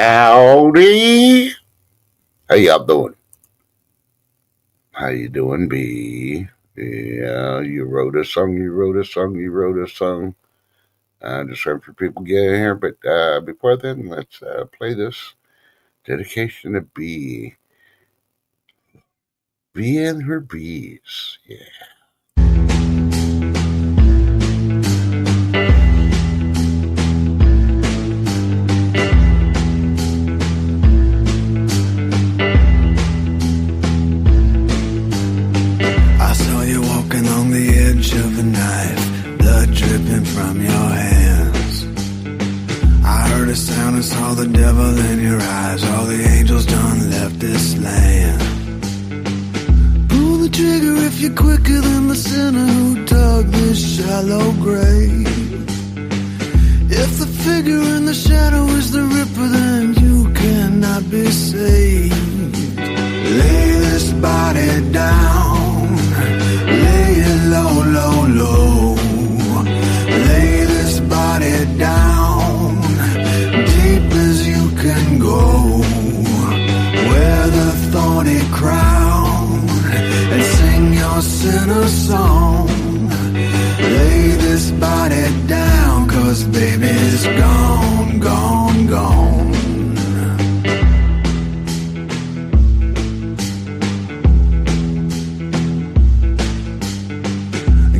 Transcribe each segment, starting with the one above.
Howdy. How y'all doing? How you doing, B? Yeah, you wrote a song, you wrote a song, you wrote a song. Just waiting for people to get in here. But before then, let's play this dedication to B. B and her bees. Yeah. I saw you walking on the edge of a knife, blood dripping from your hands. I heard a sound and saw the devil in your eyes. All the angels done left this land. Pull the trigger if you're quicker than the sinner who dug this shallow grave. If the figure in the shadow is the Ripper, then you cannot be saved. Lay this body down, lay it low, low, low. Lay this body down, deep as you can go. Wear the thorny crown and sing your sinner song. Lay this body down, 'cause baby's gone, gone, gone.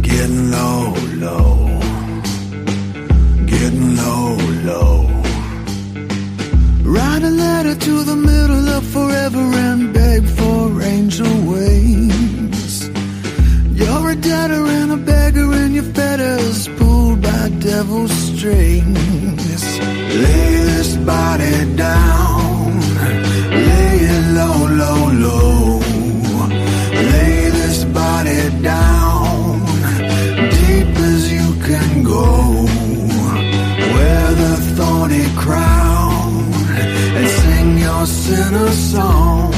Getting low, low. Getting low, low. Write a letter to the middle of forever and beg for angel wings. You're a debtor and a beggar and your fetters pulled by devil's strings. Lay this body down, lay it low, low, low. Lay this body down, deep as you can go. Wear the thorny crown and sing your sinner song.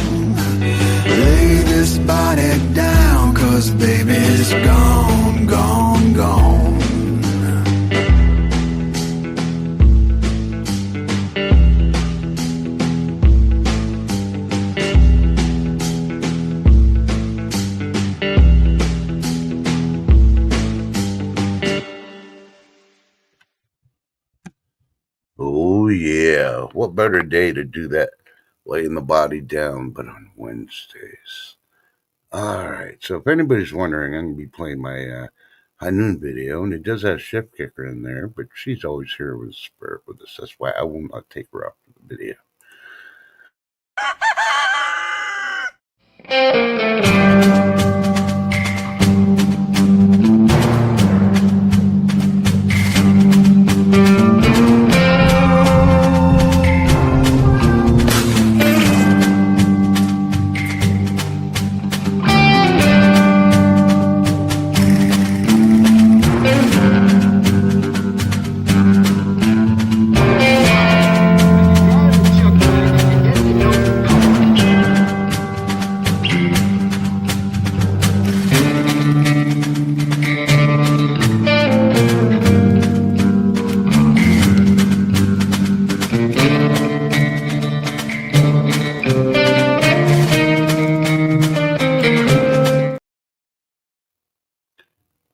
Lay this body down, 'cause baby's gone, gone, gone. Oh, yeah. What better day to do that? Laying the body down, but on Wednesdays. All right. So if anybody's wondering, I'm going to be playing my High Noon video, and it does have Chef Kicker in there, but she's always here with Spirit with us. That's why I will not take her off the video.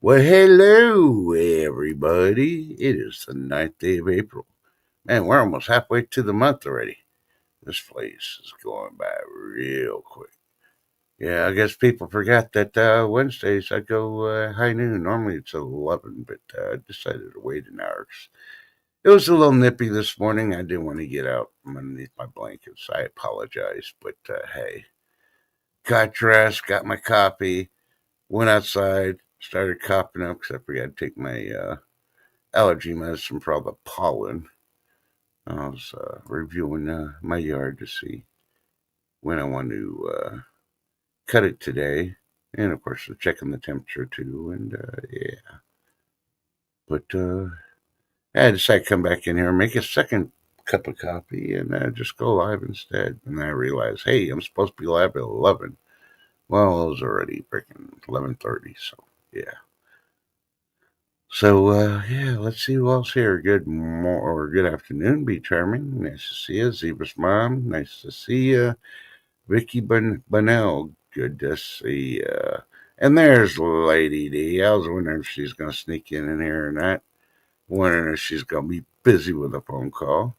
Well, hello, everybody. It is the 9th day of April. Man, we're almost halfway to the month already. This place is going by real quick. Yeah, I guess people forgot that Wednesdays I go high noon. Normally it's 11, but I decided to wait an hour. It was a little nippy this morning. I didn't want to get out from underneath my blankets. I apologize, but hey. Got dressed, got my coffee, went outside, started coughing up because I forgot to take my allergy medicine for all the pollen. I was reviewing my yard to see when I want to cut it today. And of course, checking the temperature too. And yeah. But I decided to come back in here and make a second cup of coffee and just go live instead. And then I realized, hey, I'm supposed to be live at 11. Well, it was already freaking 11:30. So, yeah. So, yeah, let's see who else here. Good afternoon, Be Charming. Nice to see you. Zebra's mom, nice to see you. Vicky Bunnell, good to see you. And there's Lady D. I was wondering if she's going to sneak in here or not. Wondering if she's going to be busy with a phone call.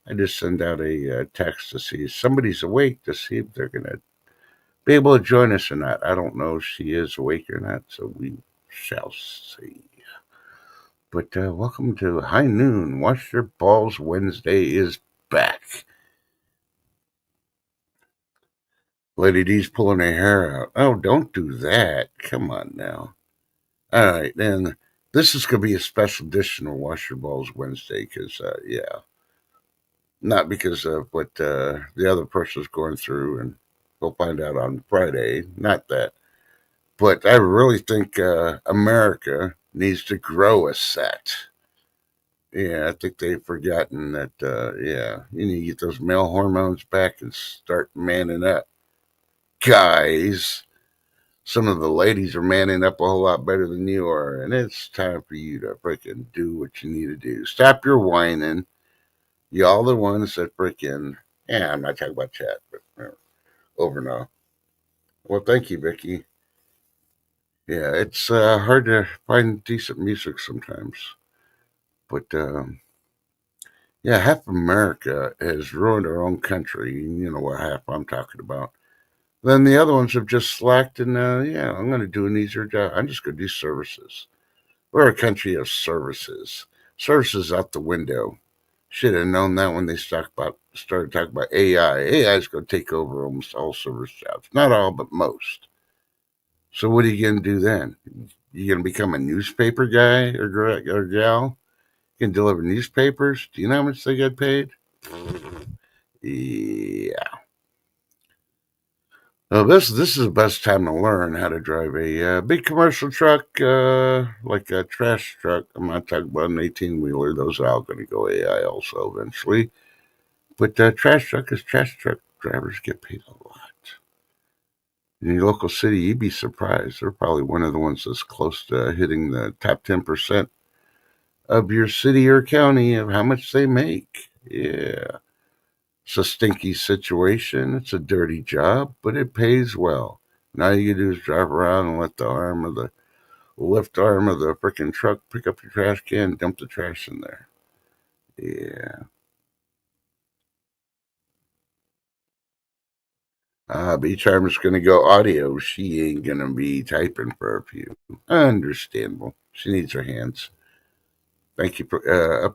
I just send out a text to see if somebody's awake to see if they're going to be able to join us or not. I don't know if she is awake or not, so we shall see. But welcome to High Noon. Wash Your Balls Wednesday is back. Lady D's pulling her hair out. Oh, don't do that. Come on now. All right, then this is going to be a special edition of Wash Your Balls Wednesday because, yeah, not because of what the other person's going through, and we'll find out on Friday. Not that. But I really think America needs to grow a set. Yeah, I think they've forgotten that, yeah, you need to get those male hormones back and start manning up. Guys, some of the ladies are manning up a whole lot better than you are, and it's time for you to freaking do what you need to do. Stop your whining. Y'all the ones that freaking, yeah, I'm not talking about chat, but over now. Well, thank you, Vicky. Yeah, it's hard to find decent music sometimes. But yeah, half America has ruined our own country. You know what half I'm talking about. Then the other ones have just slacked, and yeah, I'm going to do an easier job. I'm just going to do services. We're a country of services. Services out the window. Should have known that when they started talking about AI. AI is going to take over almost all service jobs. Not all, but most. So what are you going to do then? You going to become a newspaper guy or gal? You can deliver newspapers. Do you know how much they get paid? Yeah. Well, this is the best time to learn how to drive a big commercial truck, like a trash truck. I'm not talking about an 18-wheeler. Those are all going to go AI also eventually. But trash truck is trash truck drivers get paid a lot. In your local city, you'd be surprised. They're probably one of the ones that's close to hitting the top 10% of your city or county of how much they make. Yeah. It's a stinky situation. It's a dirty job, but it pays well. Now you can do is drive around and let the lift arm of the freaking truck pick up your trash can, dump the trash in there. Yeah. Beach Arm's gonna go audio. She ain't gonna be typing for a few. Understandable. She needs her hands. Thank you for uh,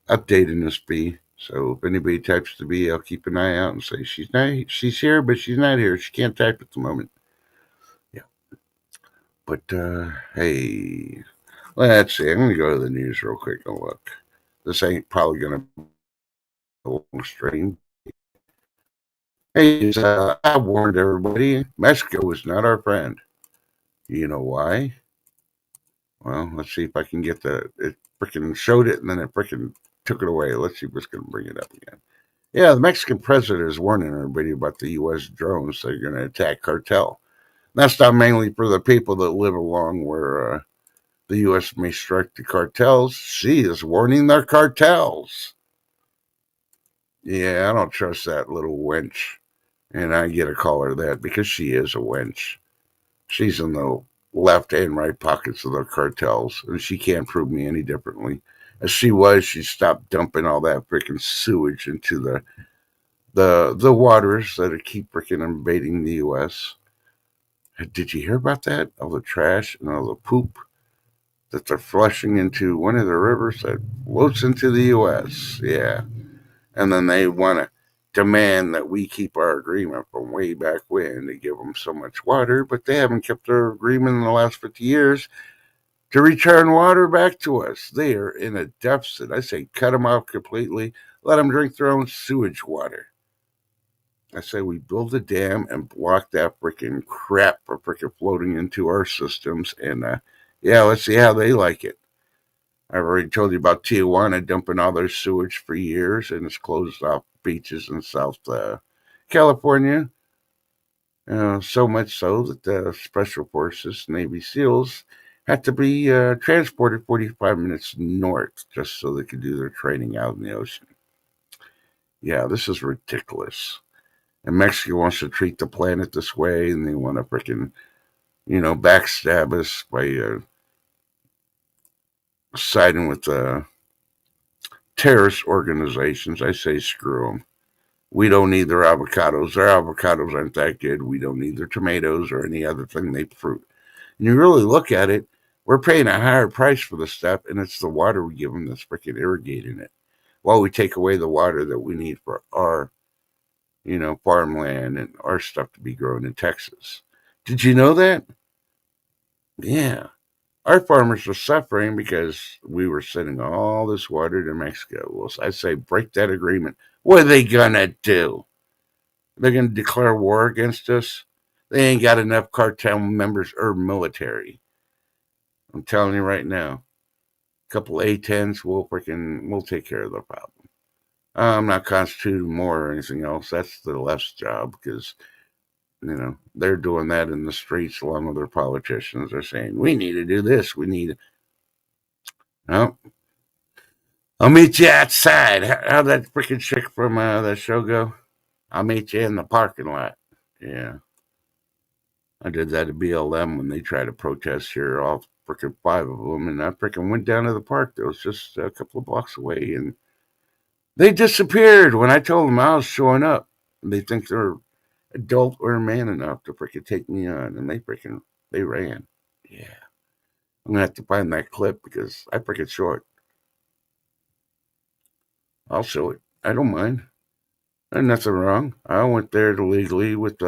updating this B. So if anybody types to B, I'll keep an eye out and say she's here, but she's not here. She can't type at the moment. Yeah. But hey, let's see. I'm gonna go to the news real quick and look. This ain't probably gonna be a long stream. Hey, I warned everybody. Mexico is not our friend. You know why? Well, let's see if I can get it freaking showed it and then it freaking took it away. Let's see what's going to bring it up again. Yeah, the Mexican president is warning everybody about the U.S. drones that are going to attack cartel. That's not mainly for the people that live along where the U.S. may strike the cartels. She is warning their cartels. Yeah, I don't trust that little wench. And I get to call her that because she is a wench. She's in the left and right pockets of the cartels, and she can't prove me any differently. As she stopped dumping all that freaking sewage into the waters that keep freaking invading the U.S. Did you hear about that? All the trash and all the poop that they're flushing into one of the rivers that floats into the U.S. Yeah, and then they want to demand that we keep our agreement from way back when to give them so much water, but they haven't kept their agreement in the last 50 years to return water back to us. They are in a deficit. I say cut them off completely. Let them drink their own sewage water. I say we build a dam and block that freaking crap from freaking floating into our systems. And yeah, let's see how they like it. I've already told you about Tijuana dumping all their sewage for years, and it's closed off beaches in South California. So much so that the Special Forces, Navy SEALs, had to be transported 45 minutes north just so they could do their training out in the ocean. Yeah, this is ridiculous. And Mexico wants to treat the planet this way, and they want to freaking, backstab us by siding with terrorist organizations. I say screw them. We don't need their avocados. Their avocados aren't that good. We don't need their tomatoes or any other thing they fruit. And you really look at it, we're paying a higher price for the stuff, and it's the water we give them that's freaking irrigating it. While we take away the water that we need for our, farmland and our stuff to be grown in Texas. Did you know that? Yeah. Our farmers are suffering because we were sending all this water to Mexico. Well, I say break that agreement. What are they going to do? They're going to declare war against us? They ain't got enough cartel members or military. I'm telling you right now. A couple A-10s we'll take care of the problem. I'm not constituting war or anything else. That's the left's job because they're doing that in the streets along with their politicians. They're saying we need to do this. We need. No, I'll meet you outside. How'd that freaking chick from that show go? I'll meet you in the parking lot. Yeah, I did that at BLM when they tried to protest here. All freaking five of them, and I freaking went down to the park that was just a couple of blocks away, and they disappeared when I told them I was showing up. They think they're adult or man enough to freaking take me on, and they ran. Yeah, I'm gonna have to find that clip because I freaking show it. I'll show it. I don't mind. There's nothing wrong. I went there to legally with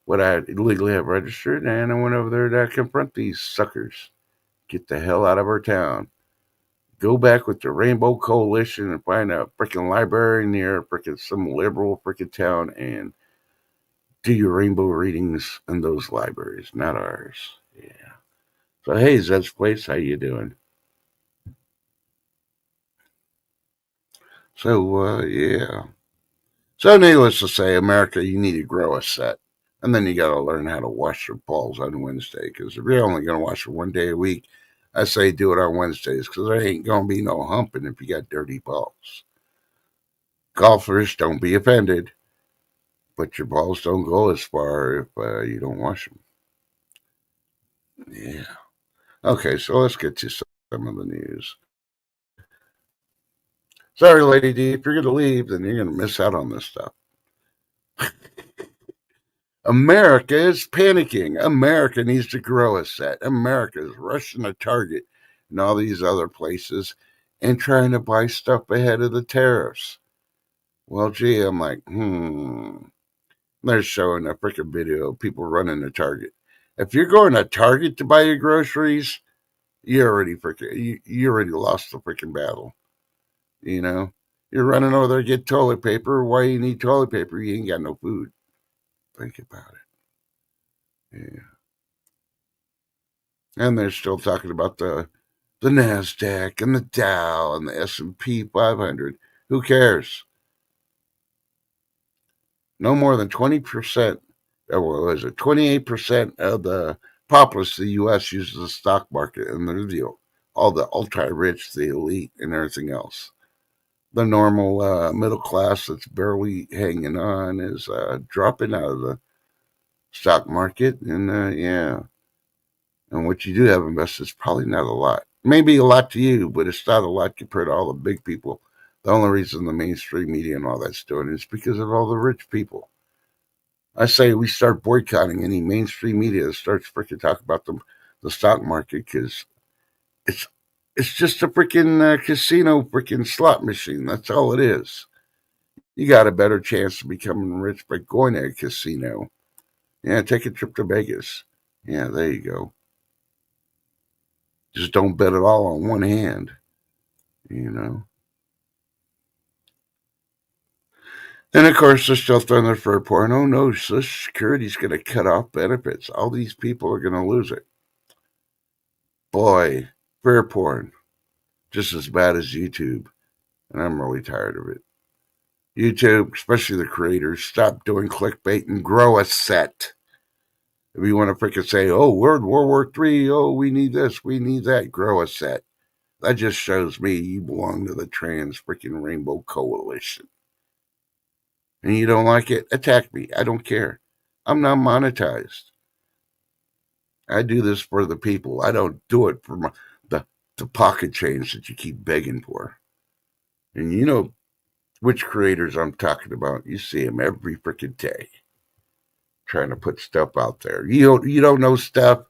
what I legally have registered, and I went over there to confront these suckers. Get the hell out of our town. Go back with the Rainbow Coalition and find a freaking library near freaking some liberal freaking town and do your rainbow readings in those libraries, not ours. Yeah. So hey, Zed's Place, how you doing? So yeah. So needless to say, America, you need to grow a set. And then you got to learn how to wash your balls on Wednesday. Because if you're only going to wash it one day a week, I say do it on Wednesdays because there ain't going to be no humping if you got dirty balls. Golfers, don't be offended, but your balls don't go as far if you don't wash them. Yeah. Okay, so let's get to some of the news. Sorry, Lady D, if you're going to leave, then you're going to miss out on this stuff. America is panicking. America needs to grow a set. America is rushing to Target and all these other places and trying to buy stuff ahead of the tariffs. Well, gee, I'm like, They're showing a freaking video of people running to Target. If you're going to Target to buy your groceries, you already lost the freaking battle. You're running over there to get toilet paper. Why you need toilet paper? You ain't got no food. Think about it. Yeah. And they're still talking about the Nasdaq and the Dow and the S&P 500. Who cares? No more than 20%, or what was it? 28% of the populace of the U.S. uses the stock market in their deal. All the ultra rich, the elite, and everything else. The normal middle class that's barely hanging on is dropping out of the stock market, and yeah. And what you do have invested is probably not a lot. Maybe a lot to you, but it's not a lot compared to all the big people. The only reason the mainstream media and all that's doing it is because of all the rich people. I say we start boycotting any mainstream media that starts freaking talking about the stock market because it's it's just a freaking casino freaking slot machine. That's all it is. You got a better chance of becoming rich by going to a casino. Yeah, take a trip to Vegas. Yeah, there you go. Just don't bet it all on one hand, you know. And of course, they're still throwing their fur porn. Oh no, Social Security's going to cut off benefits. All these people are going to lose it. Boy, fur porn, just as bad as YouTube. And I'm really tired of it. YouTube, especially the creators, stop doing clickbait and grow a set. If you want to freaking say, oh, World War III, oh, we need this, we need that, grow a set. That just shows me you belong to the trans freaking rainbow coalition. And you don't like it, attack me. I don't care. I'm not monetized. I do this for the people. I don't do it for the pocket change that you keep begging for. And you know which creators I'm talking about. You see them every freaking day trying to put stuff out there. You don't know stuff.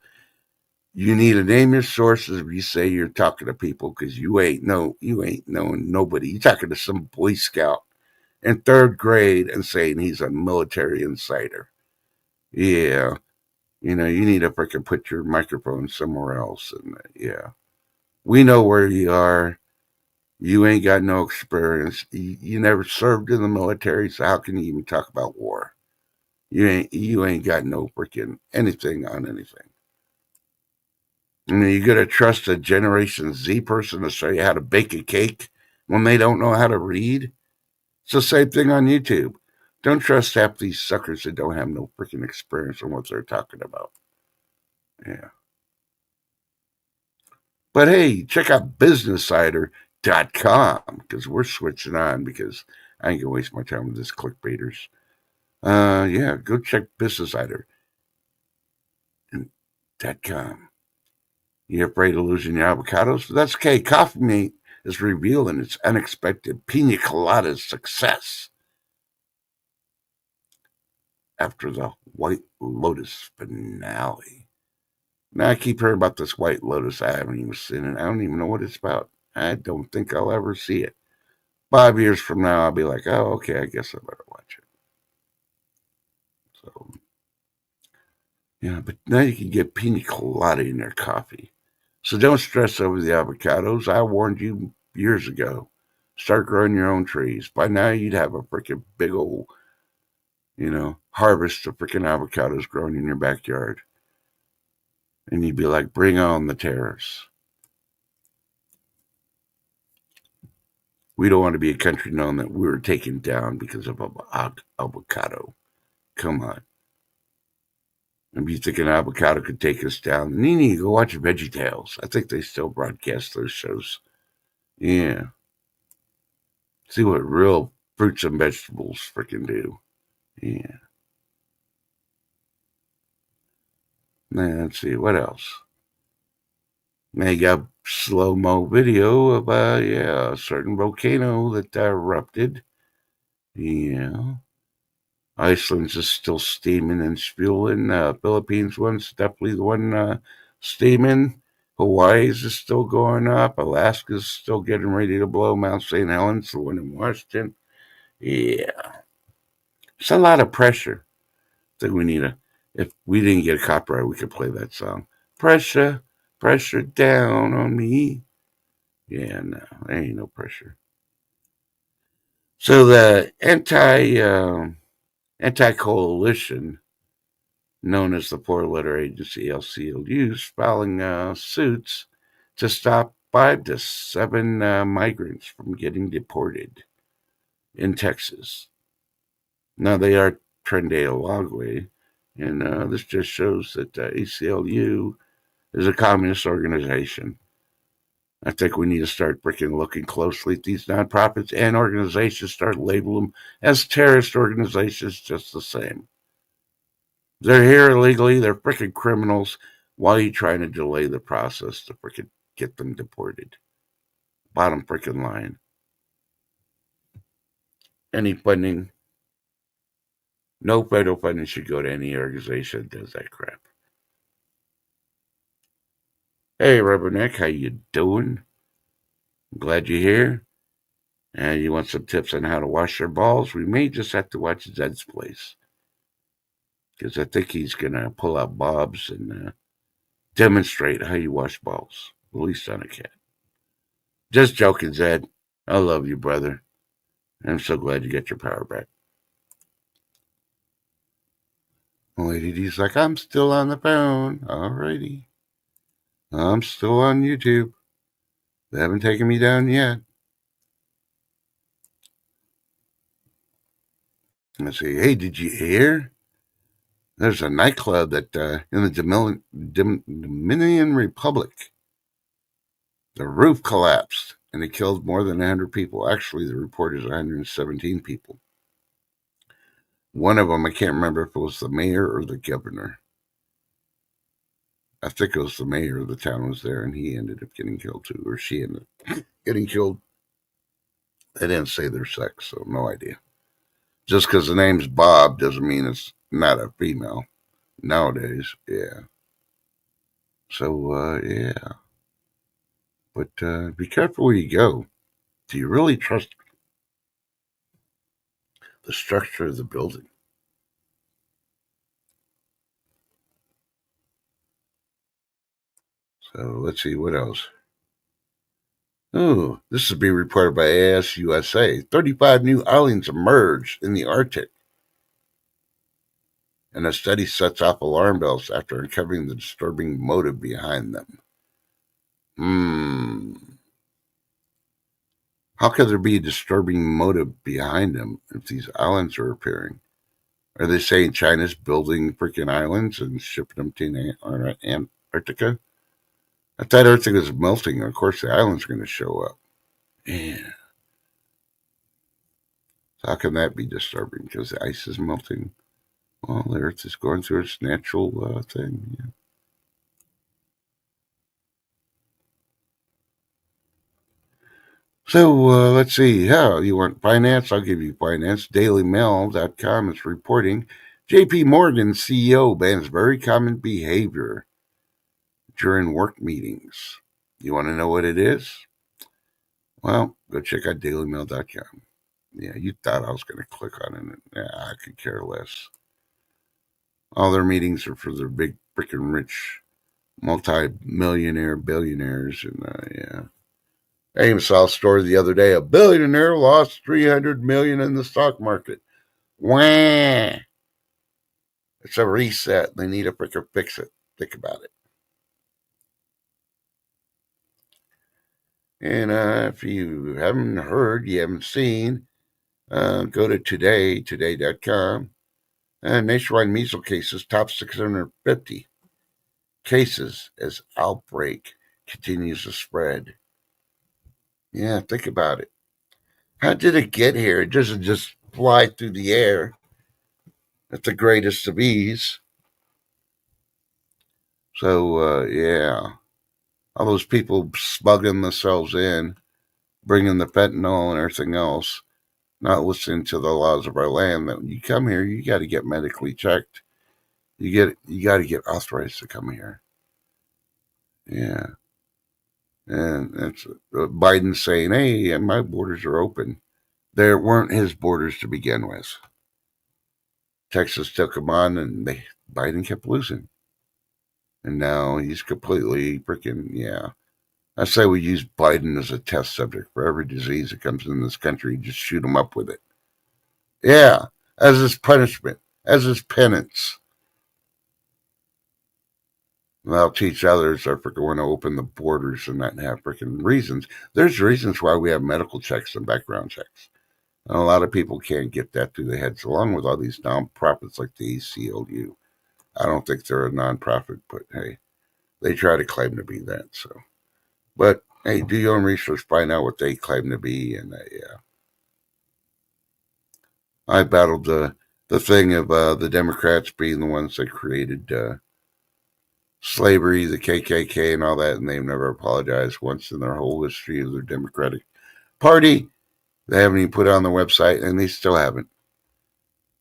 You need to name your sources if you say you're talking to people, because you ain't knowing nobody. You're talking to some Boy Scout in third grade and saying he's a military insider. Yeah, you need to freaking put your microphone somewhere else. And yeah, we know where you are. You ain't got no experience. You never served in the military, so how can you even talk about war? You ain't got no freaking anything on anything. I mean, you gotta trust a Generation Z person to show you how to bake a cake when they don't know how to read. It's the same thing on YouTube. Don't trust half these suckers that don't have no freaking experience on what they're talking about. Yeah. But hey, check out BusinessInsider.com, because we're switching on, because I ain't gonna waste my time with this clickbaiters. Yeah, go check BusinessInsider.com. You afraid of losing your avocados? That's okay. Coffee Mate is revealing its unexpected pina colada success after the White Lotus finale. Now I keep hearing about this White Lotus. I haven't even seen it. I don't even know what it's about. I don't think I'll ever see it. 5 years from now, I'll be like, oh, okay, I guess I better watch it. So, yeah, but now you can get pina colada in your coffee. So don't stress over the avocados. I warned you years ago. Start growing your own trees. By now, you'd have a freaking big old, harvest of freaking avocados growing in your backyard. And you'd be like, bring on the tariffs. We don't want to be a country known that we were taken down because of avocado. Come on. If you think an avocado could take us down, then you need to go watch Veggie Tales. I think they still broadcast those shows. Yeah. See what real fruits and vegetables freaking do. Yeah. Now, let's see, what else? Now you got slow-mo video of a certain volcano that erupted. Yeah. Iceland's is still steaming and spewing. Philippines one's definitely the one steaming. Hawaii's is still going up. Alaska's still getting ready to blow. Mount St. Helens, the one in Washington. Yeah. It's a lot of pressure. I think we need if we didn't get a copyright, we could play that song. Pressure, pressure down on me. Yeah, no, there ain't no pressure. So the anti-coalition, known as the four-letter agency ACLU, is filing suits to stop 5 to 7 migrants from getting deported in Texas. Now they are Trinidad Logway, and this just shows that ACLU is a communist organization. I think we need to start freaking looking closely at these nonprofits and organizations, start labeling them as terrorist organizations just the same. They're here illegally, they're freaking criminals. Why are you trying to delay the process to freaking get them deported? Bottom freaking line. Any funding, no federal funding should go to any organization that does that crap. Hey, Rubberneck, how you doing? Glad you're here. And you want some tips on how to wash your balls? We may just have to watch Zed's Place, because I think he's going to pull out Bob's and demonstrate how you wash balls, at least on a cat. Just joking, Zed. I love you, brother. I'm so glad you got your power back. Lady D's like, I'm still on the phone. Alrighty. I'm still on YouTube. They haven't taken me down yet. Let's see. Hey, did you hear? There's a nightclub that in the Dominican Republic. The roof collapsed and it killed more than 100 people. Actually, the report is 117 people. One of them, I can't remember if it was the mayor or the governor. I think it was the mayor of the town was there, and he ended up getting killed too, or she ended up getting killed. They didn't say their sex, so no idea. Just because the name's Bob doesn't mean it's not a female nowadays. Yeah. So, yeah. But be careful where you go. Do you really trust the structure of the building? So let's see what else. Oh, this is being reported by ASUSA. 35 new islands emerged in the Arctic, and a study sets off alarm bells after uncovering the disturbing motive behind them. How could there be a disturbing motive behind them if these islands are appearing? Are they saying China's building freaking islands and shipping them to Antarctica? If that Arctic is melting, of course the islands are going to show up. Yeah. How can that be disturbing? Because the ice is melting. Well, the Earth is going through its natural thing. Yeah. So let's see. Yeah, you want finance? I'll give you finance. DailyMail.com is reporting JP Morgan CEO bans very common behavior during work meetings. You want to know what it is? Well, go check out DailyMail.com. Yeah, you thought I was going to click on it. Yeah, I could care less. All their meetings are for their big freaking rich multi-millionaire billionaires, and yeah. I even saw a story the other day. A billionaire lost $300 million in the stock market. Wah! It's a reset. They need to freaking fix it. Think about it. And if you haven't heard, you haven't seen, go to today.com. Nationwide measles cases top 650 cases as outbreak continues to spread. Yeah, think about it. How did it get here? It doesn't just fly through the air at the greatest of ease. So, yeah, all those people smuggling themselves in, bringing the fentanyl and everything else, not listening to the laws of our land. That when you come here, you got to get medically checked. You got to get authorized to come here. Yeah, and it's Biden saying, "Hey, my borders are open." There weren't his borders to begin with. Texas took him on, and Biden kept losing. And now he's completely freaking, yeah. I say we use Biden as a test subject for every disease that comes in this country. Just shoot him up with it. Yeah, as his punishment, as his penance. And I'll teach others if we're going to open the borders and not have freaking reasons. There's reasons why we have medical checks and background checks. And a lot of people can't get that through their heads, along with all these nonprofits like the ACLU. I don't think they're a nonprofit, but hey, they try to claim to be that. So, but hey, do your own research, find out what they claim to be, and yeah. I battled the thing of the Democrats being the ones that created slavery, the KKK, and all that, and they've never apologized once in their whole history of their Democratic Party. They haven't even put it on the website, and they still haven't.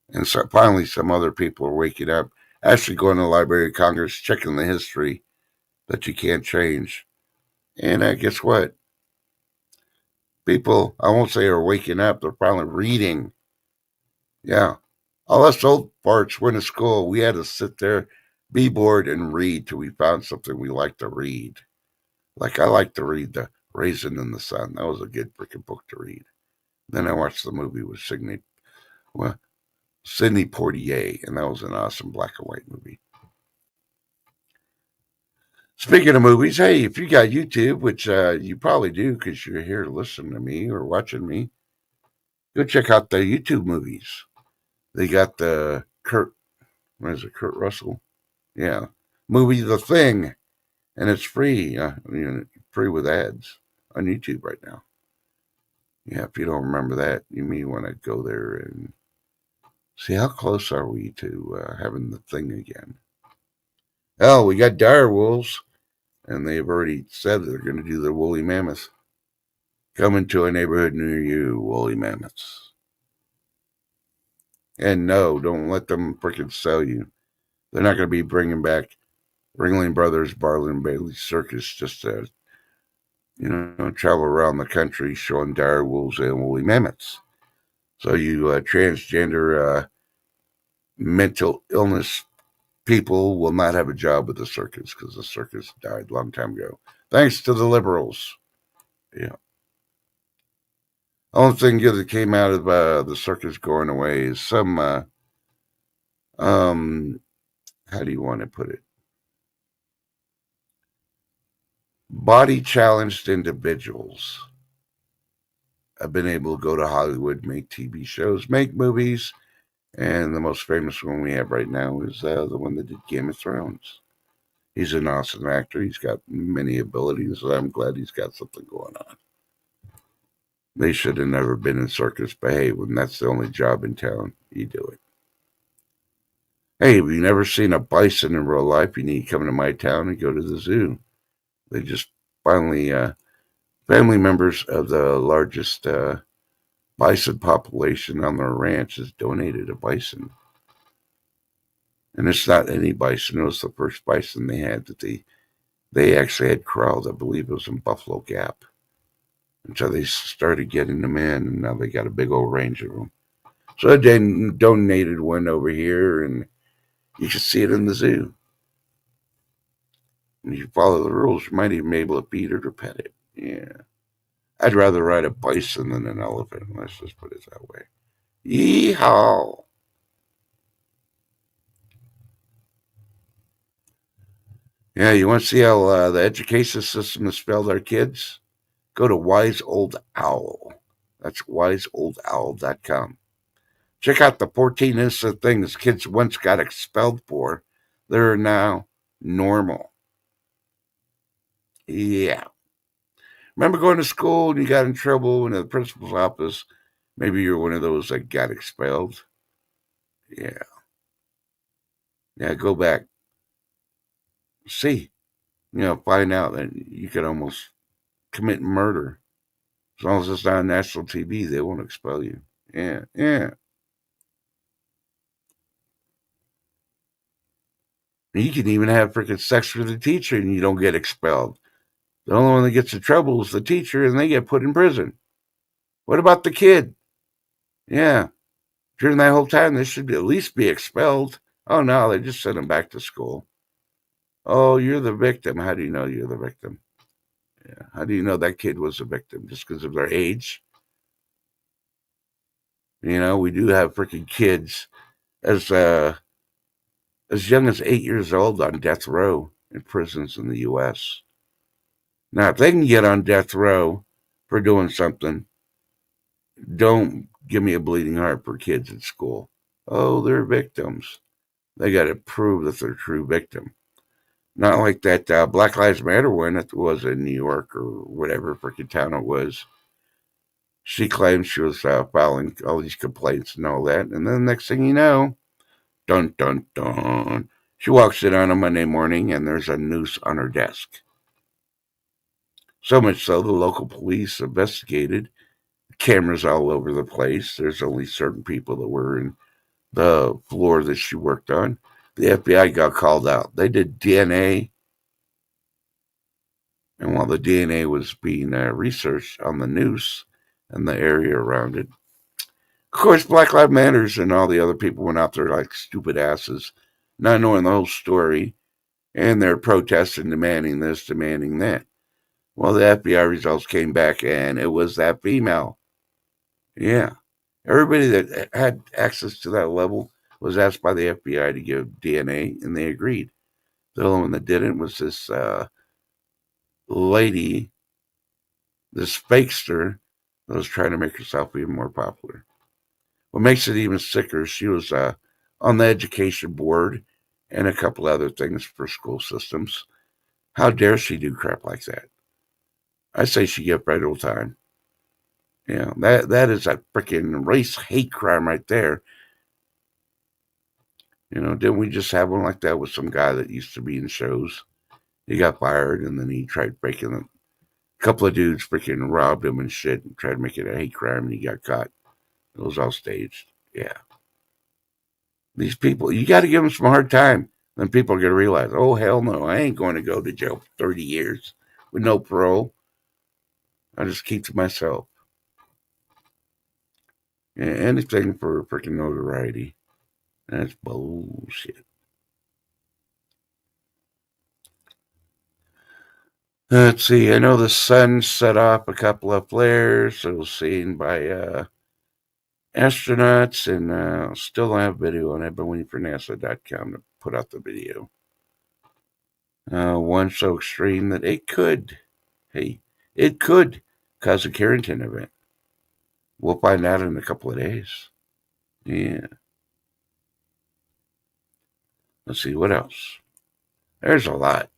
And so finally, some other people are waking up, actually going to the Library of Congress, checking the history that you can't change. And guess what? People, I won't say are waking up, they're finally reading. Yeah. All us old farts went to school. We had to sit there, be bored, and read till we found something we liked to read. Like I like to read The Raisin in the Sun. That was a good freaking book to read. Then I watched the movie with Sidney Poitier, and that was an awesome black and white movie. Speaking of movies, hey, if you got YouTube, which you probably do because you're here listening to me or watching me, go check out the YouTube movies. They got the What is it, Kurt Russell? Yeah. Movie The Thing. And it's free. Free with ads on YouTube right now. Yeah, if you don't remember that, you may want to go there and see how close are we to having The Thing again. Oh, we got dire wolves, and they've already said they're going to do the woolly mammoth. Coming to a neighborhood near you, woolly mammoths. And no, don't let them freaking sell you. They're not going to be bringing back Ringling Brothers, Barnum and Bailey Circus just to, travel around the country showing dire wolves and woolly mammoths. So you transgender mental illness people will not have a job at the circus because the circus died a long time ago. Thanks to the liberals. Yeah. Only thing good that came out of the circus going away is some, how do you want to put it? Body challenged individuals have been able to go to Hollywood, make TV shows, make movies, and the most famous one we have right now is the one that did Game of Thrones. He's an awesome actor. He's got many abilities. So I'm glad he's got something going on. They should have never been in circus, but hey, when that's the only job in town, you do it. Hey, if you've never seen a bison in real life, you need to come to my town and go to the zoo. They just finally, family members of the largest bison population on their ranch has donated a bison. And it's not any bison. It was the first bison they had that they actually had corralled. I believe it was in Buffalo Gap. Until they started getting them in, and now they got a big old range of them. So I donated one over here, and you can see it in the zoo. And if you follow the rules, you might even be able to feed it or pet it. Yeah. I'd rather ride a bison than an elephant. Let's just put it that way. Yeehaw! Yeah, you want to see how the education system has failed our kids? Go to Wise Old Owl. That's wiseoldowl.com. Check out the 14 innocent things kids once got expelled for. They're now normal. Yeah. Remember going to school and you got in trouble in the principal's office? Maybe you're one of those that got expelled. Yeah. Yeah, go back. See. Find out that you could almost commit murder. As long as it's not on national TV, they won't expel you. Yeah, yeah. You can even have freaking sex with a teacher and you don't get expelled. The only one that gets in trouble is the teacher and they get put in prison. What about the kid? Yeah. During that whole time, they should at least be expelled. Oh, no, they just send them back to school. Oh, you're the victim. How do you know you're the victim? Yeah. How do you know that kid was a victim? Just because of their age? We do have freaking kids as young as 8 years old on death row in prisons in the U.S. Now, if they can get on death row for doing something, don't give me a bleeding heart for kids at school. Oh, they're victims. They got to prove that they're a true victim. Not like that Black Lives Matter one that was in New York or whatever freaking town it was. She claimed she was filing all these complaints and all that. And then the next thing you know, dun, dun, dun, she walks in on a Monday morning and there's a noose on her desk. So much so, the local police investigated. Cameras all over the place. There's only certain people that were in the floor that she worked on. The FBI got called out. They did DNA. And while the DNA was being researched on the noose and the area around it, of course, Black Lives Matters and all the other people went out there like stupid asses, not knowing the whole story. And they're protesting, demanding this, demanding that. Well, the FBI results came back and it was that female. Yeah. Everybody that had access to that level was asked by the FBI to give DNA, and they agreed. The only one that didn't was this lady, this fakester, that was trying to make herself even more popular. What makes it even sicker, she was on the education board and a couple other things for school systems. How dare she do crap like that? I say she get federal time. That is a freaking race hate crime right there. Didn't we just have one like that with some guy that used to be in shows? He got fired, and then he tried breaking them. A couple of dudes freaking robbed him and shit and tried to make it a hate crime, and he got caught. It was all staged. Yeah. These people, you got to give them some hard time. Then people are going to realize, oh, hell no, I ain't going to go to jail for 30 years with no parole. I just keep to myself. Anything for freaking notoriety. That's bullshit. Let's see. I know the sun set off a couple of flares. It was seen by astronauts, and still don't have video on it. I've been waiting for NASA.com to put out the video. One so extreme that it could cause a Carrington event. We'll find out in a couple of days. Yeah. Let's see, what else? There's a lot.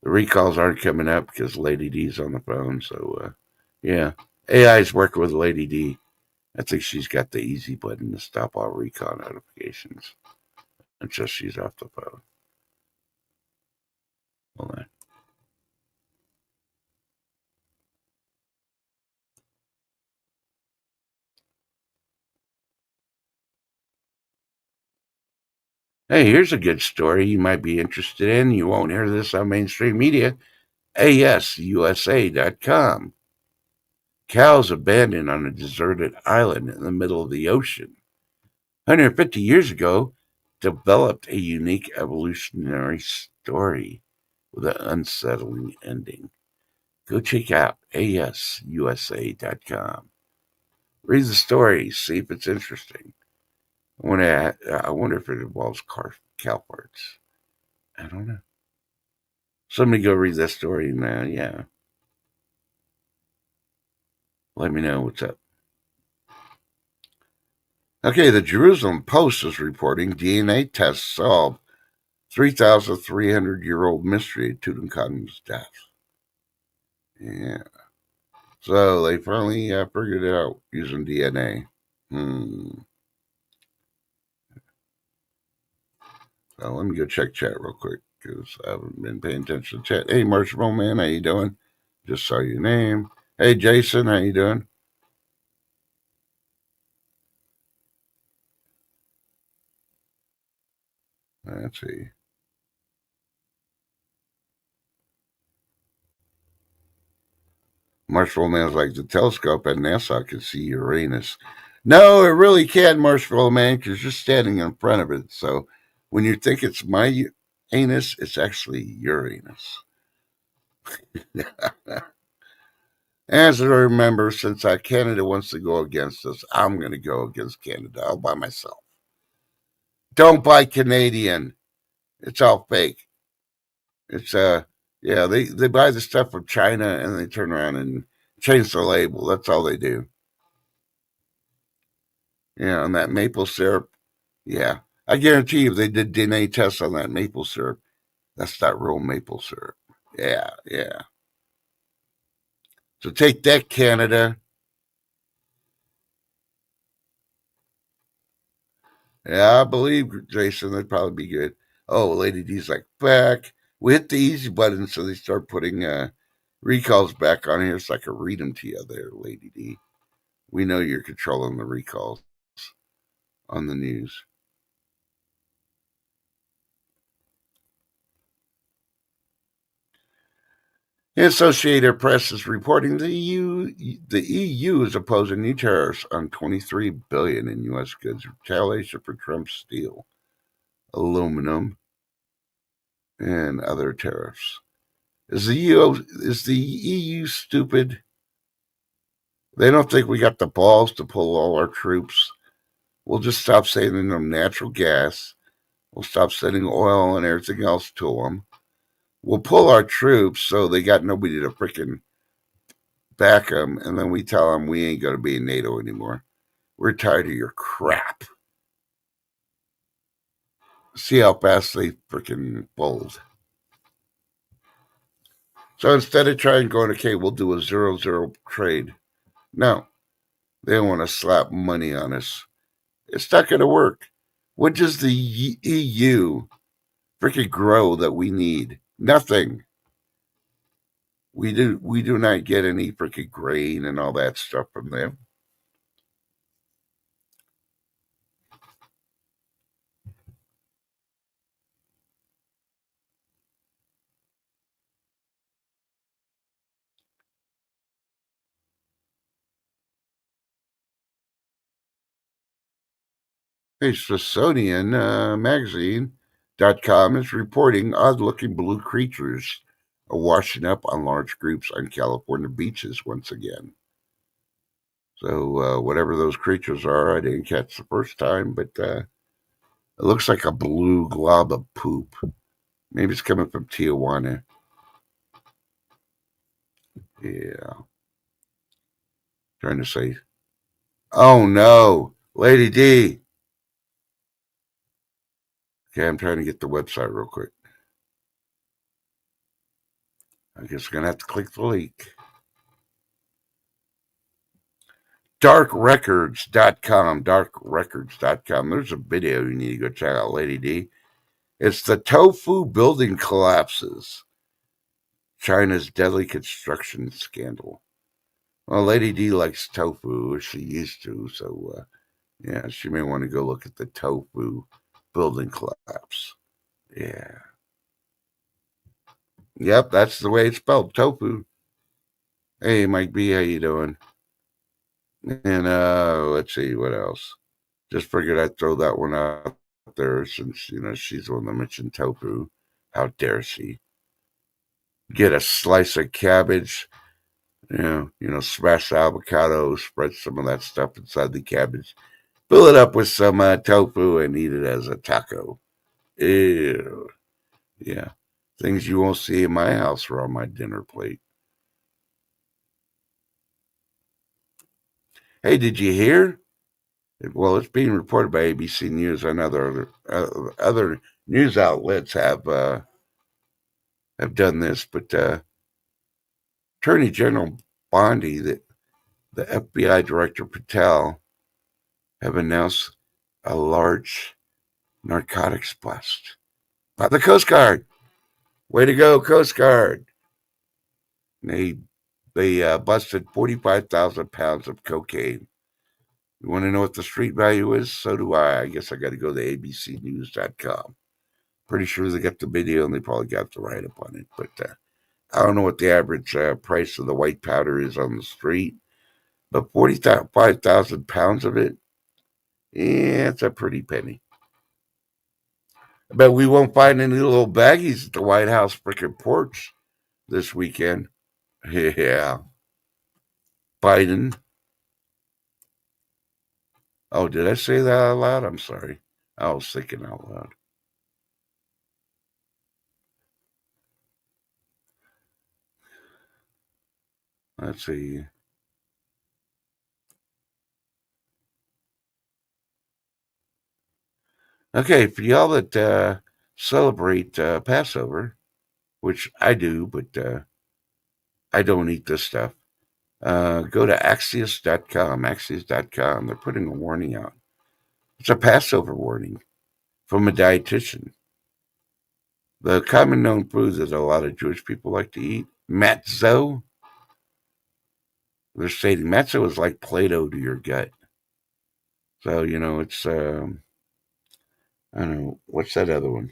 The recalls aren't coming up because Lady D's on the phone, so yeah. AI's working with Lady D. I think she's got the easy button to stop all recall notifications until she's off the phone. Hold on. Hey, here's a good story you might be interested in. You won't hear this on mainstream media. ASUSA.com. Cows abandoned on a deserted island in the middle of the ocean. 150 years ago, developed a unique evolutionary story with an unsettling ending. Go check out ASUSA.com. Read the story, see if it's interesting. I wonder if it involves cow parts. I don't know. Somebody go read that story and yeah. Let me know what's up. Okay, the Jerusalem Post is reporting DNA tests solve 3,300-year-old mystery of Tutankhamun's death. Yeah. So they finally figured it out using DNA. So let me go check chat real quick because I haven't been paying attention to chat. Hey, Marshmallow Man, how you doing? Just saw your name. Hey, Jason, how you doing? Let's see. Marshmallow Man's like, the telescope at NASA can see Uranus. No, it really can't, Marshmallow Man, because you're standing in front of it. So when you think it's my anus, it's actually Uranus. As I remember, since Canada wants to go against us, I'm going to go against Canada all by myself. Don't buy Canadian. It's all fake. It's yeah, they buy the stuff from China and they turn around and change the label. That's all they do. Yeah, and that maple syrup. Yeah, I guarantee you, if they did DNA tests on that maple syrup, that's not real maple syrup. Yeah, yeah. So take that, Canada. Yeah, I believe, Jason, that'd probably be good. Oh, Lady D's like, back. We hit the easy button, so they start putting recalls back on here so I can read them to you there, Lady D. We know you're controlling the recalls on the news. The Associated Press is reporting the EU is opposing new tariffs on $23 billion in U.S. goods retaliation for Trump's steel, aluminum, and other tariffs. Is the EU stupid? They don't think we got the balls to pull all our troops. We'll just stop sending them natural gas. We'll stop sending oil and everything else to them. We'll pull our troops so they got nobody to freaking back them, and then we tell them we ain't going to be in NATO anymore. We're tired of your crap. See how fast they freaking fold. So instead of trying going, okay, we'll do a 0-0 trade. No, they want to slap money on us. It's not going to work. What does the EU freaking grow that we need? Nothing. We do not get any freaking grain and all that stuff from them. Hey, Smithsonian Magazine.com is reporting odd-looking blue creatures are washing up on large groups on California beaches once again. So whatever those creatures are, I didn't catch the first time, but it looks like a blue glob of poop. Maybe it's coming from Tijuana. Yeah. Trying to say, oh no, Lady D. Okay, I'm trying to get the website real quick. I guess I'm going to have to click the link. Darkrecords.com. Darkrecords.com. There's a video you need to go check out, Lady D. It's the tofu building collapses. China's deadly construction scandal. Well, Lady D likes tofu, as she used to, so yeah, she may want to go look at the tofu building collapse. Yeah. Yep, that's the way it's spelled, tofu. Hey, Mike B, how you doing? And let's see, what else? Just figured I'd throw that one out there since, she's the one that mentioned tofu. How dare she? Get a slice of cabbage, smash the avocado, spread some of that stuff inside the cabbage, fill it up with some tofu, and eat it as a taco. Ew. Yeah. Things you won't see in my house are on my dinner plate. Hey, did you hear? Well, it's being reported by ABC News and other news outlets have done this, but Attorney General Bondi, the FBI Director Patel, have announced a large narcotics bust by the Coast Guard. Way to go, Coast Guard! They busted 45,000 pounds of cocaine. You want to know what the street value is? So do I. I guess I got to go to abcnews.com. Pretty sure they got the video and they probably got the write up on it. But I don't know what the average price of the white powder is on the street. But 45,000 pounds of it, yeah, it's a pretty penny. I bet we won't find any little baggies at the White House freaking porch this weekend. Yeah. Biden. Oh, did I say that out loud? I'm sorry. I was thinking out loud. Let's see. Okay, for y'all that celebrate Passover, which I do, but I don't eat this stuff, go to Axios.com. Axios.com. They're putting a warning out. It's a Passover warning from a dietitian. The common known foods that a lot of Jewish people like to eat, matzo. They're stating matzo is like Play-Doh to your gut. So, it's, I don't know, what's that other one?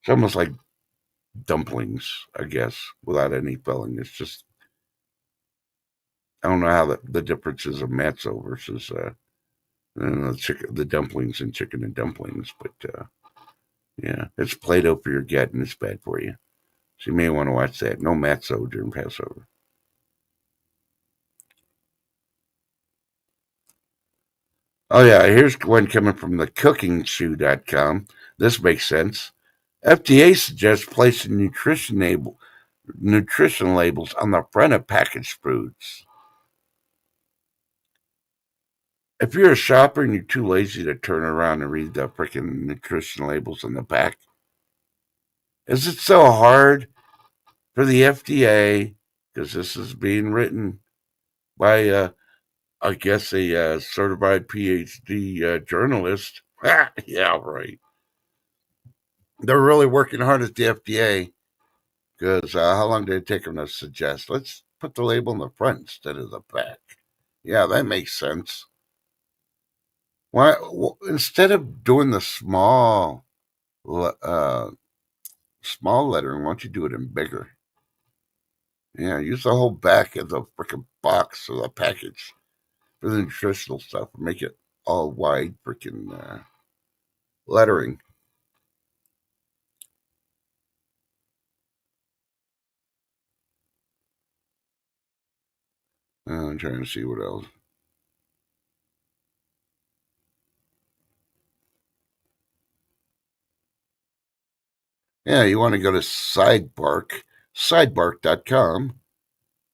It's almost like dumplings, I guess, without any filling. It's just, I don't know how the difference is of matzo versus the dumplings and chicken and dumplings, but yeah, it's Play-Doh for your gut and it's bad for you. So you may want to watch that. No matzo during Passover. Oh yeah, here's one coming from the cookingshoe.com. This makes sense. FDA suggests placing nutrition labels on the front of packaged foods. If you're a shopper and you're too lazy to turn around and read the freaking nutrition labels on the back, is it so hard for the FDA, because this is being written by, I guess, a certified PhD journalist? Yeah, right. They're really working hard at the FDA because how long did it take them to suggest? Let's put the label in the front instead of the back. Yeah, that makes sense. Why, instead of doing the uh, small lettering, why don't you do it in bigger? Yeah, use the whole back of the freaking box or the package for the nutritional stuff and make it all wide freaking lettering. I'm trying to see what else. Yeah, you want to go to sidebark.com,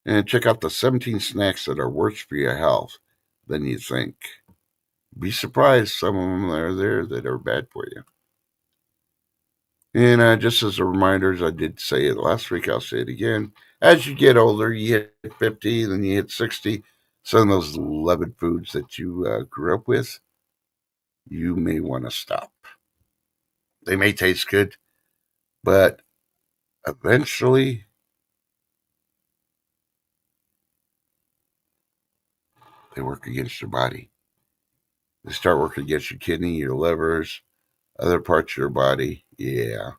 and check out the 17 snacks that are worse for your health than you think. Be surprised, some of them are there that are bad for you. And just as a reminder, as I did say it last week, I'll say it again. As you get older, you hit 50, then you hit 60. Some of those beloved foods that you grew up with, you may want to stop. They may taste good, but eventually they work against your body. They start working against your kidney, your livers, other parts of your body. Yeah.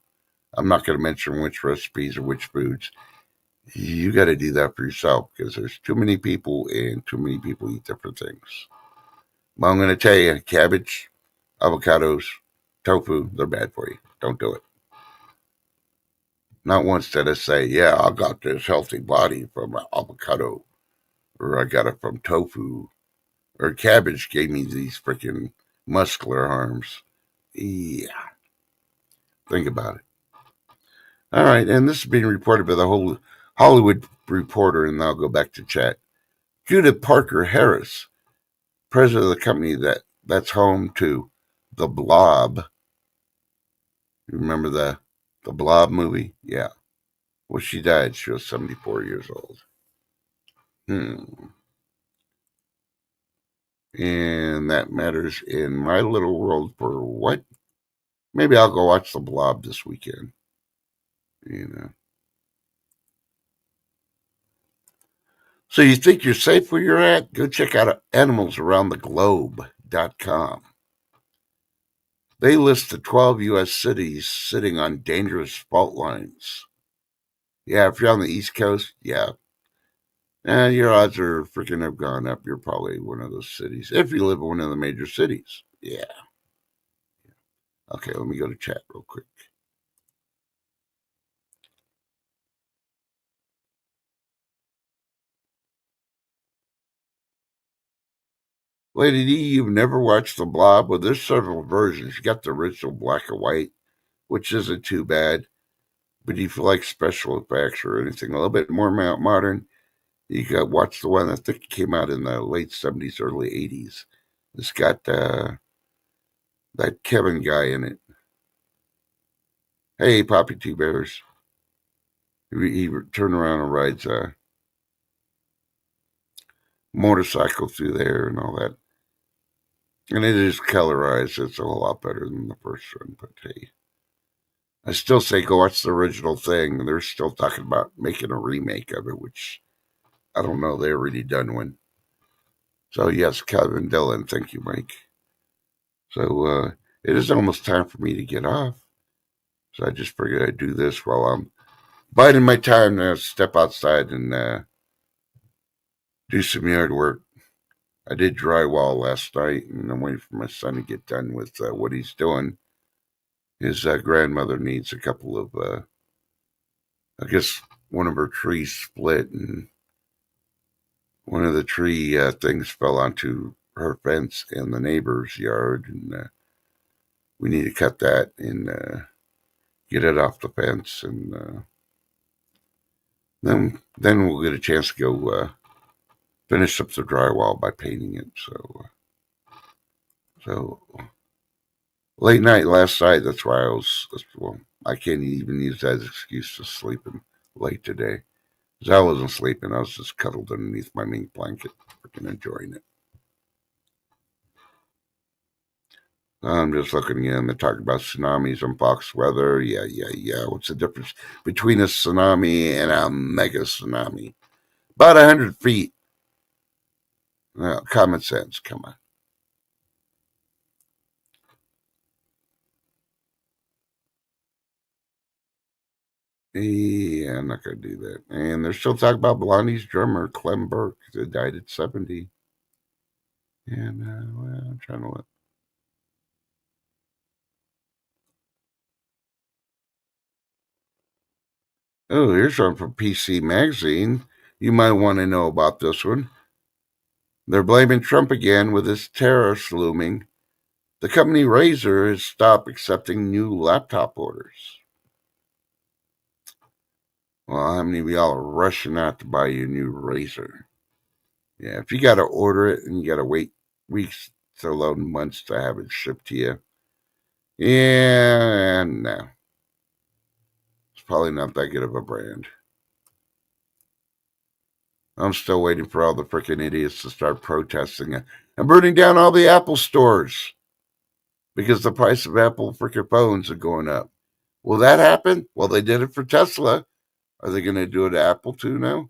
I'm not going to mention which recipes or which foods. You got to do that for yourself because there's too many people and too many people eat different things. But I'm going to tell you, cabbage, avocados, tofu, they're bad for you. Don't do it. Not once did I say, yeah, I got this healthy body from an avocado, or I got it from tofu, or cabbage gave me these freaking muscular arms. Yeah, think about it. All right, and this is being reported by the whole Hollywood Reporter, and I'll go back to chat. Judith Parker Harris, president of the company that's home to The Blob. You remember the Blob movie? Yeah. Well, she died. She was 74 years old. And that matters in my little world for what? Maybe I'll go watch The Blob this weekend. You know. So you think you're safe where you're at? Go check out animalsaroundtheglobe.com. They list the 12 U.S. cities sitting on dangerous fault lines. Yeah, if you're on the East Coast, yeah. Your odds are freaking have gone up. You're probably one of those cities. If you live in one of the major cities. Yeah. Okay, let me go to chat real quick. Lady D, you've never watched The Blob? Well, there's several versions. You got the original black and white, which isn't too bad. But if you like special effects or anything a little bit more modern, you got watch the one I think came out in the late 70s, early 80s. It's got that Kevin guy in it. Hey, Poppy Two Bears. He turned around and rides a motorcycle through there and all that. And it is colorized. It's a whole lot better than the first one. But hey, I still say go watch the original thing. They're still talking about making a remake of it, which I don't know. They already done one. So yes, Calvin Dillon. Thank you, Mike. So it is almost time for me to get off. So I just figured I'd do this while I'm biding my time to step outside and do some yard work. I did drywall last night, and I'm waiting for my son to get done with what he's doing. His grandmother needs a couple of, I guess, one of her trees split, and one of the tree things fell onto her fence in the neighbor's yard, and we need to cut that and get it off the fence, and then we'll get a chance to go finish up the drywall by painting it. So So late night last night. That's why I can't even use that as an excuse to sleeping late today. Because I wasn't sleeping. I was just cuddled underneath my mink blanket, freaking enjoying it. I'm just looking again. They're talking about tsunamis on Fox Weather. Yeah. What's the difference between a tsunami and a mega tsunami? About 100 feet. Common sense. Come on. Yeah, I'm not going to do that. And they're still talking about Blondie's drummer, Clem Burke, that died at 70. And I'm trying to look. Oh, here's one from PC Magazine. You might want to know about this one. They're blaming Trump again with his tariffs looming. The company Razer has stopped accepting new laptop orders. Well, how many of y'all are rushing out to buy your new Razer? Yeah, if you got to order it and you got to wait weeks to load months to have it shipped to you, yeah, no. It's probably not that good of a brand. I'm still waiting for all the freaking idiots to start protesting and burning down all the Apple stores because the price of Apple freaking phones are going up. Will that happen? Well, they did it for Tesla. Are they going to do it to Apple too now?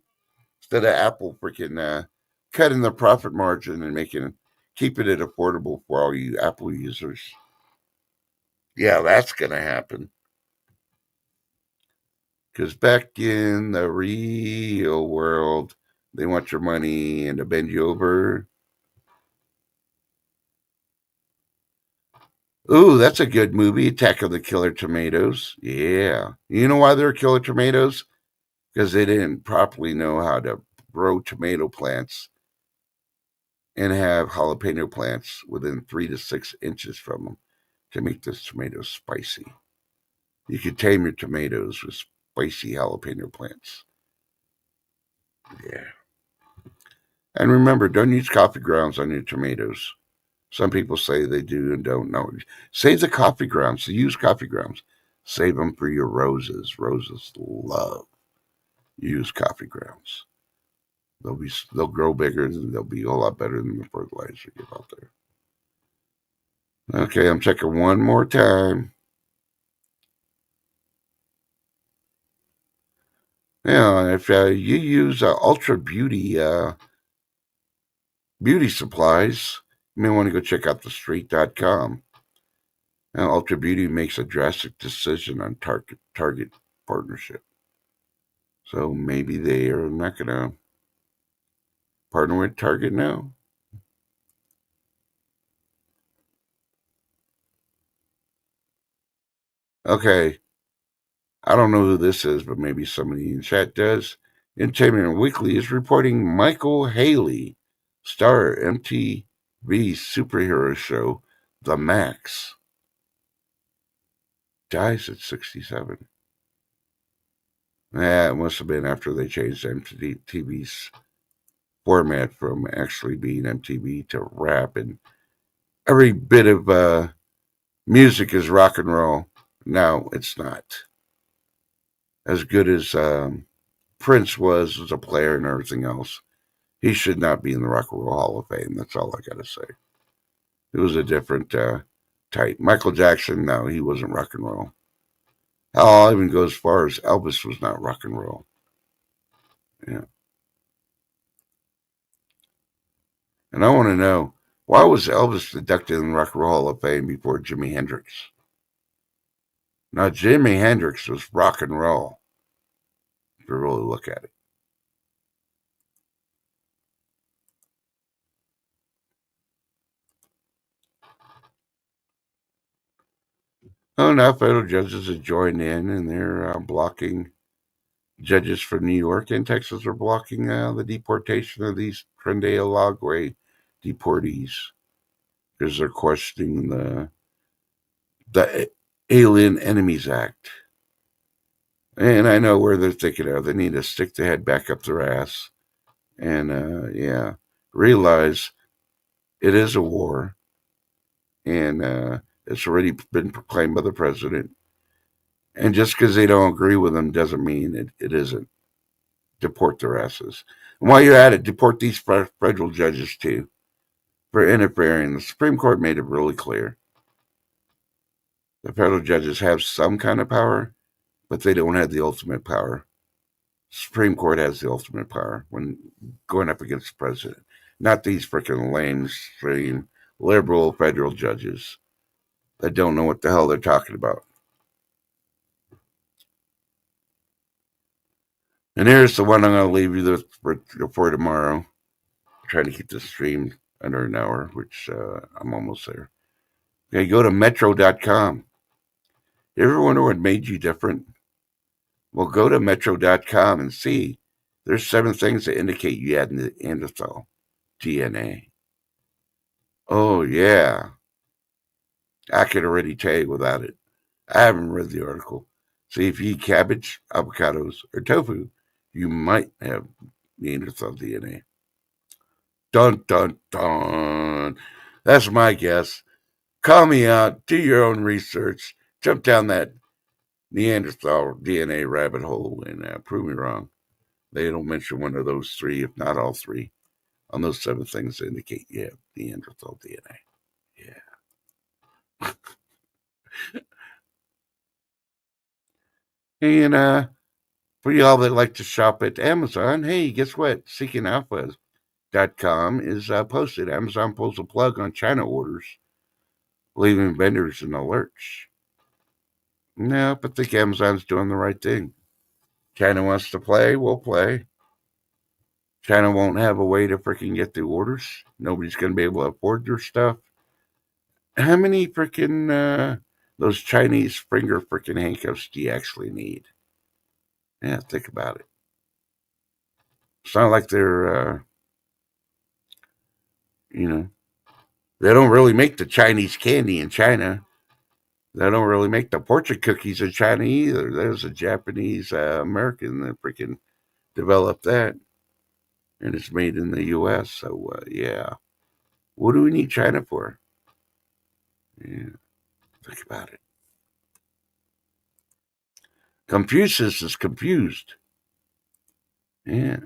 Instead of Apple freaking cutting the profit margin and keeping it affordable for all you Apple users. Yeah, that's going to happen. Because back in the real world, they want your money and to bend you over. Ooh, that's a good movie, Attack of the Killer Tomatoes. Yeah. You know why they're killer tomatoes? Because they didn't properly know how to grow tomato plants and have jalapeno plants within 3 to 6 inches from them to make those tomatoes spicy. You could tame your tomatoes with spicy jalapeno plants. Yeah. And remember, don't use coffee grounds on your tomatoes. Some people say they do and don't know. Save the coffee grounds. So use coffee grounds. Save them for your roses. Roses love use coffee grounds. They'll grow bigger and they'll be a lot better than the fertilizer you give out there. Okay, I'm checking one more time. Yeah, if you use Ultra Beauty beauty supplies, you may want to go check out thestreet.com. Now, Ultra Beauty makes a drastic decision on target partnership. So maybe they are not going to partner with Target now. Okay, I don't know who this is, but maybe somebody in chat does. Entertainment Weekly is reporting Michael Haley, star MTV superhero show The Max, dies at 67. Yeah, it must have been after they changed MTV's format from actually being MTV to rap, and every bit of music is rock and roll. No, it's not. As good as Prince was as a player and everything else, he should not be in the Rock and Roll Hall of Fame. That's all I got to say. It was a different type. Michael Jackson, no, he wasn't rock and roll. I'll even go as far as Elvis was not rock and roll. Yeah. And I want to know, why was Elvis inducted in the Rock and Roll Hall of Fame before Jimi Hendrix? Now, Jimi Hendrix was rock and roll, if you really look at it. Oh, now federal judges have joined in, and they're blocking judges from New York and Texas are blocking the deportation of these Trinidad Lagway deportees because they're questioning the Alien Enemies Act. And I know where they're thinking of. They need to stick their head back up their ass and realize it is a war. and it's already been proclaimed by the president. And just because they don't agree with him doesn't mean it isn't. Deport their asses. And while you're at it, deport these federal judges too for interfering. The Supreme Court made it really clear. The federal judges have some kind of power, but they don't have the ultimate power. Supreme Court has the ultimate power when going up against the president, not these freaking lamestream liberal federal judges that don't know what the hell they're talking about. And here's the one I'm going to leave you for tomorrow. I'm trying to keep this stream under an hour, which I'm almost there. Okay, go to metro.com. You ever wonder what made you different? Well, go to metro.com and see. There's 7 things that indicate you had Neanderthal DNA. Oh, yeah. I could already tell you without it. I haven't read the article. See, if you eat cabbage, avocados, or tofu, you might have Neanderthal DNA. Dun, dun, dun. That's my guess. Call me out. Do your own research. Jump down that Neanderthal DNA rabbit hole and prove me wrong. They don't mention one of those 3, if not all 3, on those 7 things that indicate you have Neanderthal DNA. Yeah. And for y'all that like to shop at Amazon, hey, guess what? SeekingAlpha.com is posted. Amazon pulls a plug on China orders, leaving vendors in the lurch. No, but I think Amazon's doing the right thing. China wants to play, we'll play. China won't have a way to freaking get the orders. Nobody's going to be able to afford their stuff. How many freaking those Chinese Springer freaking handcuffs do you actually need? Yeah, think about it. It's not like they're, they don't really make the Chinese candy in China. They don't really make the fortune cookies in China either. There's a Japanese American that freaking developed that, and it's made in the U.S. So yeah, what do we need China for? Yeah, think about it. Confucius is confused. Yeah.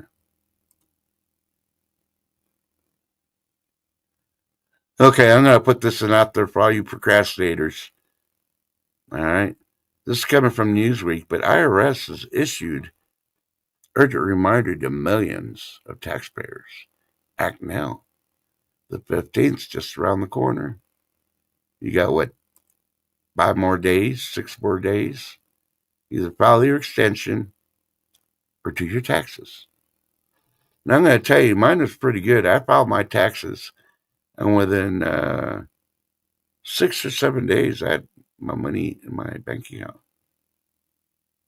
Okay, I'm going to put this out there for all you procrastinators. All right. This is coming from Newsweek, but IRS has issued urgent reminder to millions of taxpayers. Act now. The 15th's just around the corner. You got what? 5 more days, 6 more days? Either file your extension or do your taxes. Now, I'm going to tell you, mine was pretty good. I filed my taxes, and within 6 or 7 days, I had my money in my bank account.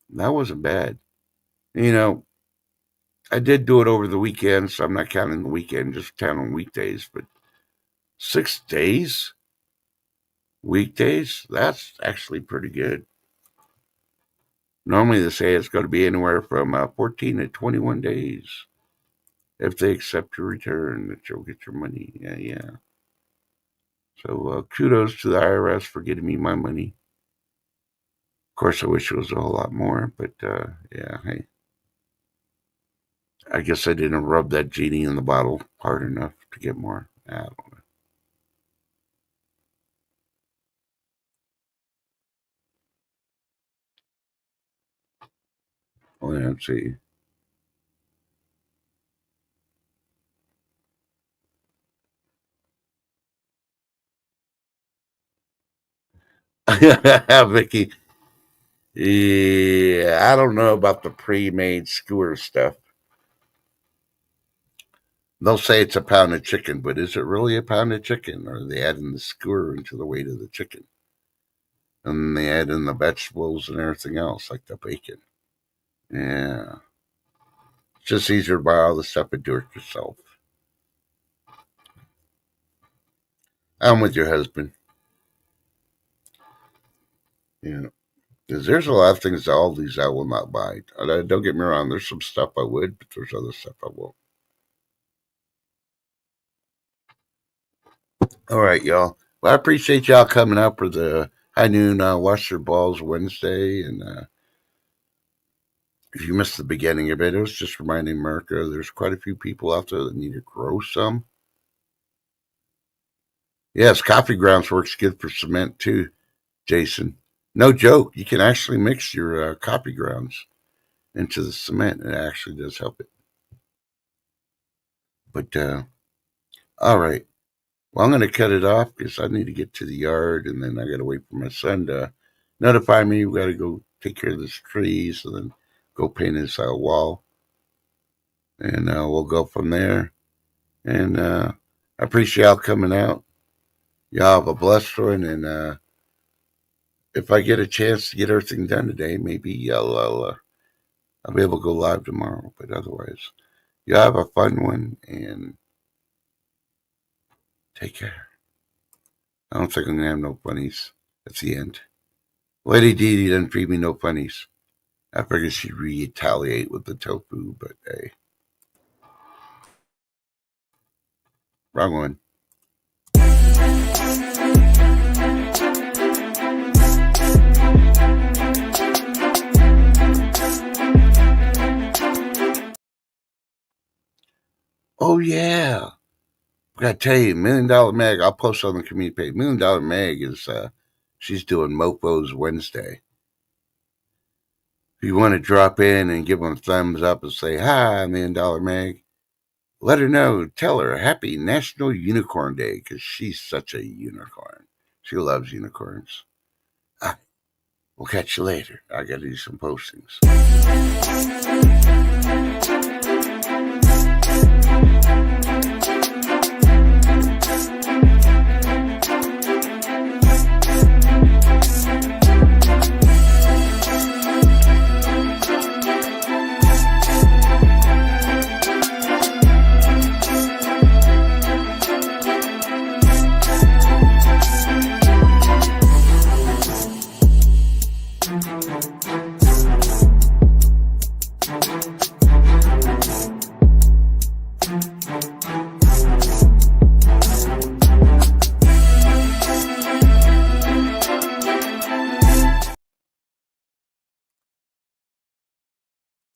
That wasn't bad. I did do it over the weekend, so I'm not counting the weekend, just counting weekdays. But 6 days, weekdays, that's actually pretty good. Normally, they say it's going to be anywhere from 14 to 21 days. If they accept your return, that you'll get your money. Yeah. So kudos to the IRS for getting me my money. Of course, I wish it was a whole lot more, but yeah, hey. I guess I didn't rub that genie in the bottle hard enough to get more. I don't know. Well, let's see. Vicky. Yeah, I don't know about the pre-made skewer stuff. They'll say it's a pound of chicken, but is it really a pound of chicken? Or are they adding the skewer into the weight of the chicken? And they add in the vegetables and everything else, like the bacon. Yeah. It's just easier to buy all the stuff and do it yourself. I'm with your husband. Yeah. Because there's a lot of things at Aldi's I will not buy. Don't get me wrong, there's some stuff I would, but there's other stuff I won't. All right, y'all. Well, I appreciate y'all coming up for the high noon Wash Your Balls Wednesday. And if you missed the beginning of it, it was just reminding America there's quite a few people out there that need to grow some. Yes, coffee grounds works good for cement too, Jason. No joke. You can actually mix your coffee grounds into the cement, and it actually does help it. But all right. Well, I'm going to cut it off because I need to get to the yard, and then I got to wait for my son to notify me. We got to go take care of this tree, so then go paint this wall, and we'll go from there. And I appreciate y'all coming out. Y'all have a blessed one, and if I get a chance to get everything done today, maybe I'll be able to go live tomorrow. But otherwise, y'all have a fun one, and take care. I don't think I'm going to have no funnies at the end. Lady Dee didn't feed me no funnies. I figured she'd retaliate with the tofu, but hey. Wrong one. Oh, yeah. I gotta tell you, $1 Million Meg, I'll post on the community page. $1 Million Meg is, she's doing Mofos Wednesday. If you want to drop in and give them a thumbs up and say, hi, $1 Million Meg, let her know. Tell her happy National Unicorn Day because she's such a unicorn. She loves unicorns. We'll catch you later. I got to do some postings.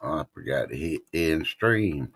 I forgot to hit end stream.